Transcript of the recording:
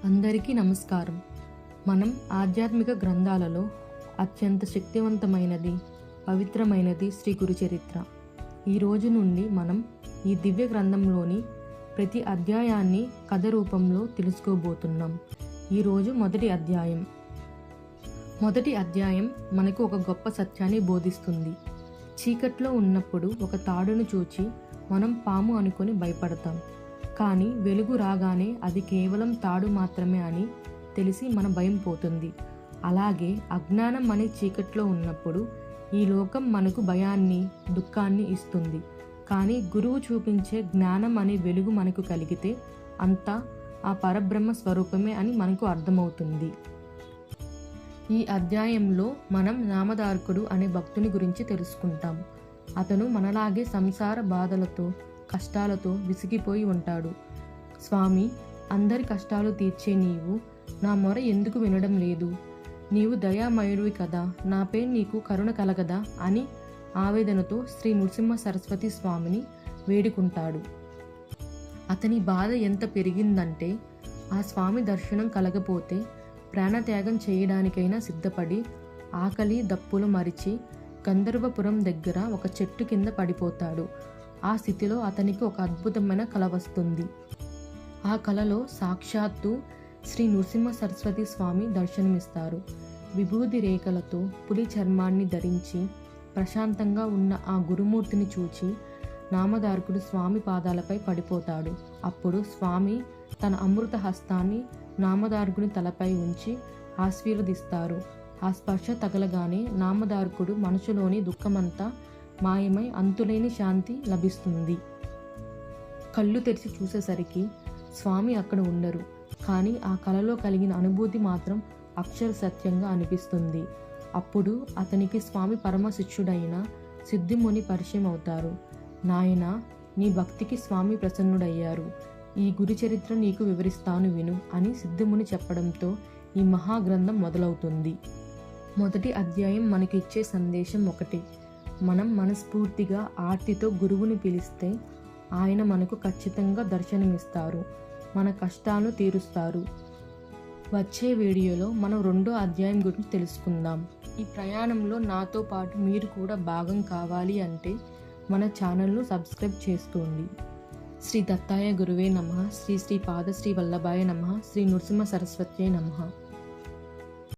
అందరికీ నమస్కారం. మనం ఆధ్యాత్మిక గ్రంథాలలో అత్యంత శక్తివంతమైనది, పవిత్రమైనది శ్రీ గురు చరిత్ర. ఈ రోజు నుండి మనం ఈ దివ్య గ్రంథంలోని ప్రతి అధ్యాయాన్ని కథ రూపంలో తెలుసుకోబోతున్నాం. ఈరోజు మొదటి అధ్యాయం మనకు ఒక గొప్ప సత్యాన్ని బోధిస్తుంది. చీకట్లో ఉన్నప్పుడు ఒక తాడును చూచి మనం పాము అనుకొని భయపడతాం. కానీ వెలుగు రాగానే అది కేవలం తాడు మాత్రమే అని తెలిసి మన భయం పోతుంది. అలాగే అజ్ఞానం అనే చీకట్లో ఉన్నప్పుడు ఈ లోకం మనకు భయాన్ని, దుఃఖాన్ని ఇస్తుంది. కానీ గురువు చూపించే జ్ఞానం అనే వెలుగు మనకు కలిగితే అంతా ఆ పరబ్రహ్మ స్వరూపమే అని మనకు అర్థమవుతుంది. ఈ అధ్యాయంలో మనం నామధారకుడు అనే భక్తుని గురించి తెలుసుకుంటాం. అతను మనలాగే సంసార బాధలతో, కష్టాలతో విసిగిపోయి ఉంటాడు. స్వామి, అందరి కష్టాలు తీర్చే నీవు నా మొర ఎందుకు వినడం లేదు? నీవు దయామయుడివి కదా, నాపై నీకు కరుణ కలగదా అని ఆవేదనతో శ్రీ నృసింహ సరస్వతి స్వామిని వేడుకుంటాడు. అతని బాధ ఎంత పెరిగిందంటే ఆ స్వామి దర్శనం కలగపోతే ప్రాణత్యాగం చేయడానికైనా సిద్ధపడి ఆకలి దప్పులు మరిచి గంధర్వపురం దగ్గర ఒక చెట్టు కింద పడిపోతాడు. ఆ స్థితిలో అతనికి ఒక అద్భుతమైన కల వస్తుంది. ఆ కలలో సాక్షాత్తు శ్రీ నృసింహ సరస్వతి స్వామి దర్శనమిస్తారు. విభూది రేఖలతో పులి చర్మాన్ని ధరించి ప్రశాంతంగా ఉన్న ఆ గురుమూర్తిని చూచి నామధారకుడు స్వామి పాదాలపై పడిపోతాడు. అప్పుడు స్వామి తన అమృత హస్తాన్ని నామధారకుని తలపై ఉంచి ఆశీర్వదిస్తారు. ఆ స్పర్శ తగలగానే నామధారకుడు మనసులోని దుఃఖమంతా మాయమై అంతులేని శాంతి లభిస్తుంది. కళ్ళు తెరిచి చూసేసరికి స్వామి అక్కడ ఉండరు. కానీ ఆ కలలో కలిగిన అనుభూతి మాత్రం అక్షర సత్యంగా అనిపిస్తుంది. అప్పుడు అతనికి స్వామి పరమ శిష్యుడైన సిద్ధిముని పరిచయం అవుతారు. నాయనా, నీ భక్తికి స్వామి ప్రసన్నుడయ్యారు. ఈ గురు చరిత్ర నీకు వివరిస్తాను విను అని సిద్ధిముని చెప్పడంతో ఈ మహాగ్రంథం మొదలవుతుంది. మొదటి అధ్యాయం మనకి ఇచ్చే సందేశం ఒకటే: మనం మనస్ఫూర్తిగా ఆర్తితో గురువుని పిలిస్తే ఆయన మనకు ఖచ్చితంగా దర్శనమిస్తారు, మన కష్టాలను తీరుస్తారు. వచ్చే వీడియోలో మనం 2వ అధ్యాయం గురించి తెలుసుకుందాం. ఈ ప్రయాణంలో నాతో పాటు మీరు కూడా భాగం కావాలి అంటే మన ఛానల్ను సబ్స్క్రైబ్ చేసుకోండి. శ్రీ దత్తాయ గురువే నమః. శ్రీ శ్రీ పాద శ్రీ వల్లభాయ నమః. శ్రీ నృసింహ సరస్వత్యై నమః.